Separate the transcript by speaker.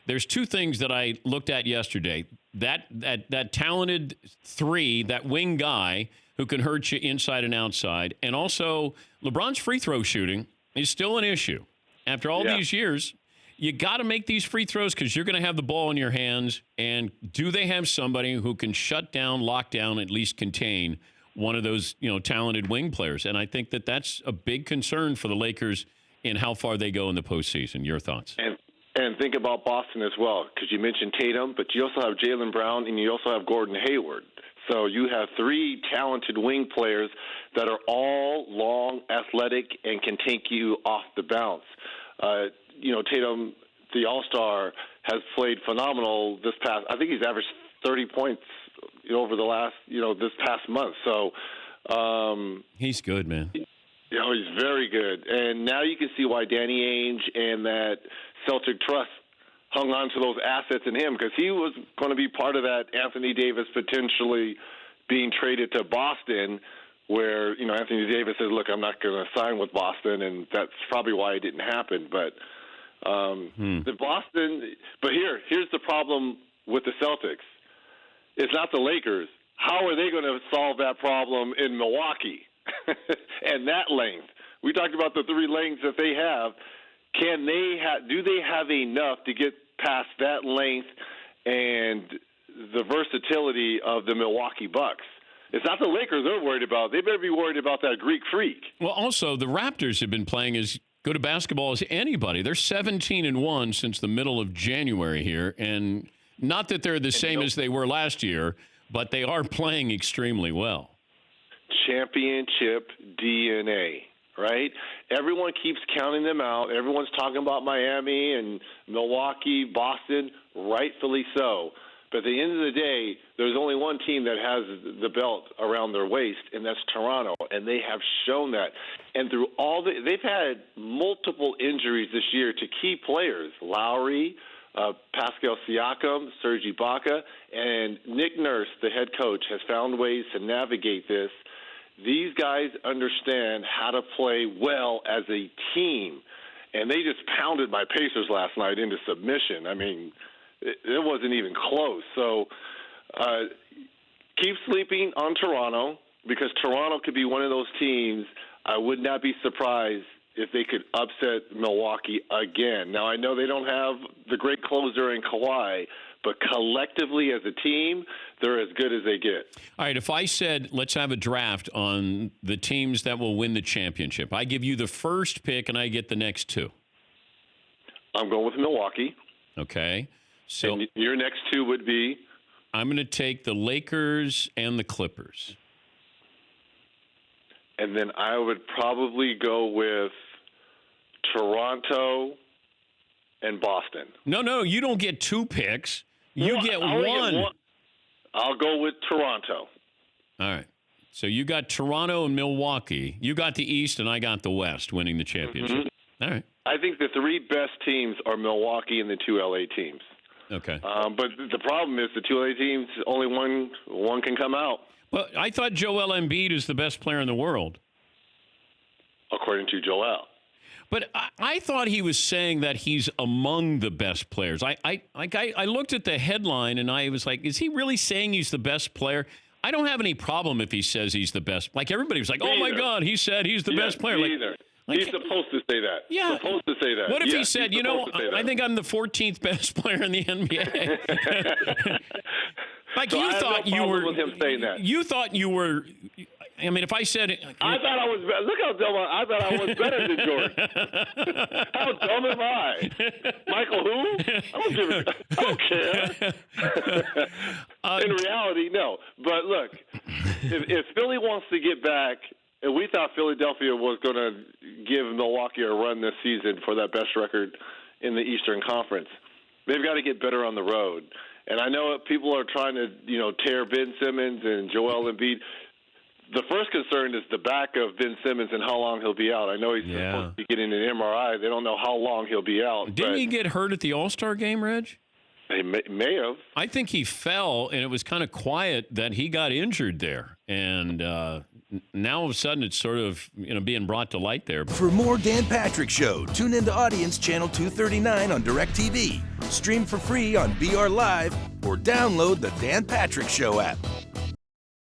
Speaker 1: there's two things that I looked at yesterday. That talented three, that wing guy who can hurt you inside and outside, and also LeBron's free throw shooting is still an issue. After all these years, you got to make these free throws because you're going to have the ball in your hands. And do they have somebody who can shut down, lock down, at least contain one of those, talented wing players? And I think that that's a big concern for the Lakers in how far they go in the postseason. Your thoughts?
Speaker 2: And think about Boston as well, because you mentioned Tatum, but you also have Jaylen Brown and you also have Gordon Hayward. So you have three talented wing players that are all long, athletic, and can take you off the bounce. Tatum, the All-Star, has played phenomenal this past. I think he's averaged 30 points over the last, this past month. So
Speaker 1: he's good, man.
Speaker 2: He's very good. And now you can see why Danny Ainge and that Celtic Trust hung on to those assets in him, because he was going to be part of that Anthony Davis potentially being traded to Boston, where, Anthony Davis says, look, I'm not going to sign with Boston, and that's probably why it didn't happen. But the Boston – but here's the problem with the Celtics. It's not the Lakers. How are they going to solve that problem in Milwaukee and that length? We talked about the three lengths that they have. Do they have enough to get past that length and the versatility of the Milwaukee Bucks? It's not the Lakers they're worried about. They better be worried about that Greek freak.
Speaker 1: Well, also, the Raptors have been playing as good a basketball as anybody. They're 17-1 since the middle of January here, and not that they're the same as they were last year, but they are playing extremely well.
Speaker 2: Championship DNA. Right? Everyone keeps counting them out. Everyone's talking about Miami and Milwaukee, Boston, rightfully so. But at the end of the day, there's only one team that has the belt around their waist, and that's Toronto, and they have shown that. And through they've had multiple injuries this year to key players, Lowry, Pascal Siakam, Serge Ibaka, and Nick Nurse, the head coach, has found ways to navigate this. These guys understand how to play well as a team, and they just pounded my Pacers last night into submission. I mean, it wasn't even close. So keep sleeping on Toronto, because Toronto could be one of those teams. I would not be surprised if they could upset Milwaukee again. Now, I know they don't have the great closer in Kawhi, but collectively as a team, they're as good as they get.
Speaker 1: All right, if I said let's have a draft on the teams that will win the championship, I give you the first pick and I get the next two.
Speaker 2: I'm going with Milwaukee.
Speaker 1: Okay. So
Speaker 2: and your next two would be?
Speaker 1: I'm going to take the Lakers and the Clippers.
Speaker 2: And then I would probably go with Toronto and Boston.
Speaker 1: No, you don't get two picks. You get one.
Speaker 2: I'll go with Toronto.
Speaker 1: All right. So you got Toronto and Milwaukee. You got the East, and I got the West winning the championship. Mm-hmm. All right.
Speaker 2: I think the three best teams are Milwaukee and the two LA teams.
Speaker 1: Okay.
Speaker 2: But the problem is the two LA teams, only one can come out.
Speaker 1: Well, I thought Joel Embiid is the best player in the world.
Speaker 2: According to Joel.
Speaker 1: But I thought he was saying that he's among the best players. I looked at the headline and I was like, is he really saying he's the best player? I don't have any problem if he says he's the best. Like everybody was like, oh my God, he said he's the best player.
Speaker 2: Me either. He's supposed to say that.
Speaker 1: Yeah.
Speaker 2: Supposed to say that.
Speaker 1: What if he said, I think I'm the 14th best player in the NBA? Like
Speaker 2: so
Speaker 1: you thought you were.
Speaker 2: With him saying that.
Speaker 1: You thought you were. I mean, if I said,
Speaker 2: I thought I was. Look how dumb I thought I was better than Jordan. How dumb am I? Michael who? I don't care. In reality, no. But look, if Philly wants to get back, and we thought Philadelphia was going to give Milwaukee a run this season for that best record in the Eastern Conference, they've got to get better on the road. And I know people are trying to, tear Ben Simmons and Joel Embiid. The first concern is the back of Ben Simmons and how long he'll be out. I know he's supposed to be getting an MRI. They don't know how long he'll be out.
Speaker 1: Didn't he get hurt at the All-Star game, Reg?
Speaker 2: He may have.
Speaker 1: I think he fell, and it was kind of quiet that he got injured there. And now all of a sudden it's sort of being brought to light there.
Speaker 3: For more Dan Patrick Show, tune into Audience Channel 239 on DirecTV. Stream for free on BR Live or download the Dan Patrick Show app.